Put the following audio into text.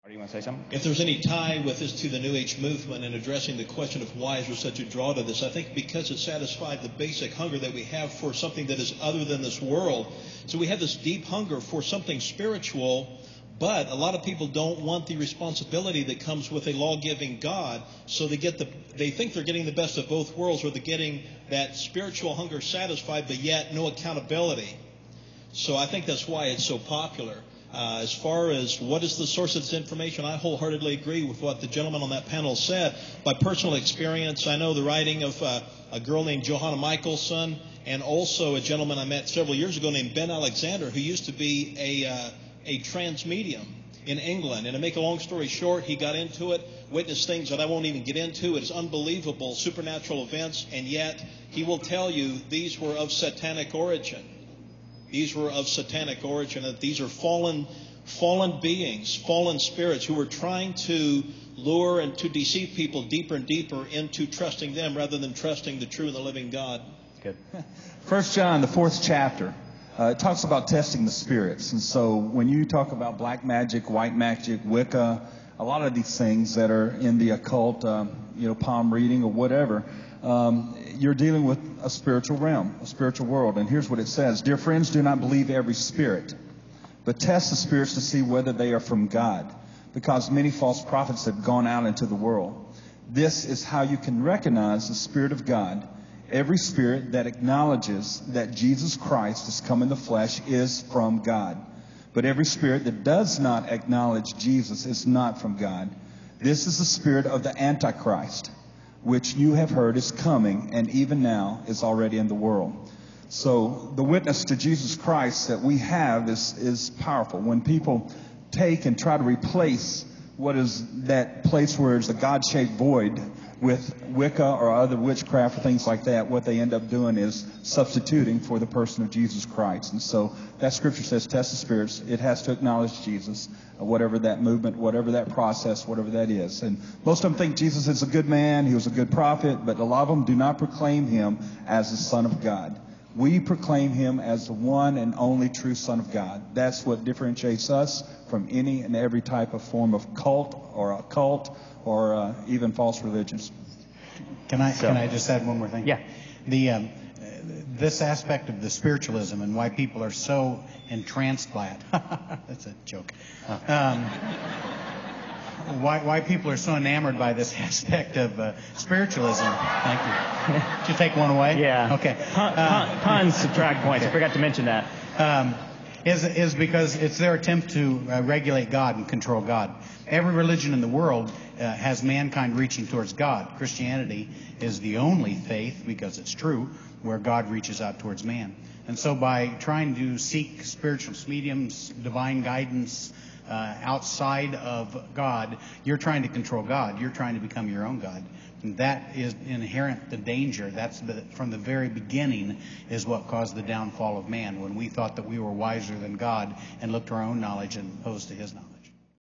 Do you want to say something? If there's any tie with this to the New Age movement and addressing the question of why is there such a draw to this, I think because it satisfied the basic hunger that we have for something that is other than this world. So we have this deep hunger for something spiritual, but a lot of people don't want the responsibility that comes with a law-giving God. So they think they're getting the best of both worlds, where they're getting that spiritual hunger satisfied, but yet no accountability. So I think that's why it's so popular. As far as what is the source of this information, I wholeheartedly agree with what the gentleman on that panel said. By personal experience, I know the writing of a girl named Johanna Michelson, and also a gentleman I met several years ago named Ben Alexander, who used to be a trans medium in England. And to make a long story short, he got into it, witnessed things that I won't even get into. It is unbelievable, supernatural events, and yet he will tell you these were of satanic origin. These were of satanic origin, that these are fallen beings, fallen spirits who were trying to lure and to deceive people deeper and deeper into trusting them rather than trusting the true and the living God. Good. 1 John, the 4th chapter, it talks about testing the spirits. And so when you talk about black magic, white magic, Wicca, a lot of these things that are in the occult, palm reading or whatever, you're dealing with a spiritual realm, a spiritual world. And here's what it says. Dear friends, do not believe every spirit, but test the spirits to see whether they are from God, because many false prophets have gone out into the world. This is how you can recognize the Spirit of God. Every spirit that acknowledges that Jesus Christ has come in the flesh is from God. But every spirit that does not acknowledge Jesus is not from God. This is the spirit of the Antichrist, which you have heard is coming, and even now is already in the world. So the witness to Jesus Christ that we have is powerful. When people take and try to replace what is that place where it's a God-shaped void with Wicca or other witchcraft or things like that, what they end up doing is substituting for the person of Jesus Christ. And so that scripture says, test the spirits. It has to acknowledge Jesus, whatever that movement, whatever that process, whatever that is. And most of them think Jesus is a good man, he was a good prophet, but a lot of them do not proclaim him as the Son of God. We proclaim him as the one and only true Son of God. That's what differentiates us from any and every type of form of cult or occult or even false religions. Can I just add one more thing? Yeah. This aspect of the spiritualism and why people are so entranced by it. That's a joke. Why people are so enamored by this aspect of spiritualism. Thank you. Did you take one away? Yeah. Okay. Puns subtract points. I forgot to mention that. Is because it's their attempt to regulate God and control God. Every religion in the world has mankind reaching towards God. Christianity is the only faith, because it's true, where God reaches out towards man. And so by trying to seek spiritual mediums, divine guidance outside of God, you're trying to control God. You're trying to become your own God. And that is inherent the danger. That's from the very beginning is what caused the downfall of man, when we thought that we were wiser than God and looked to our own knowledge and opposed to his knowledge.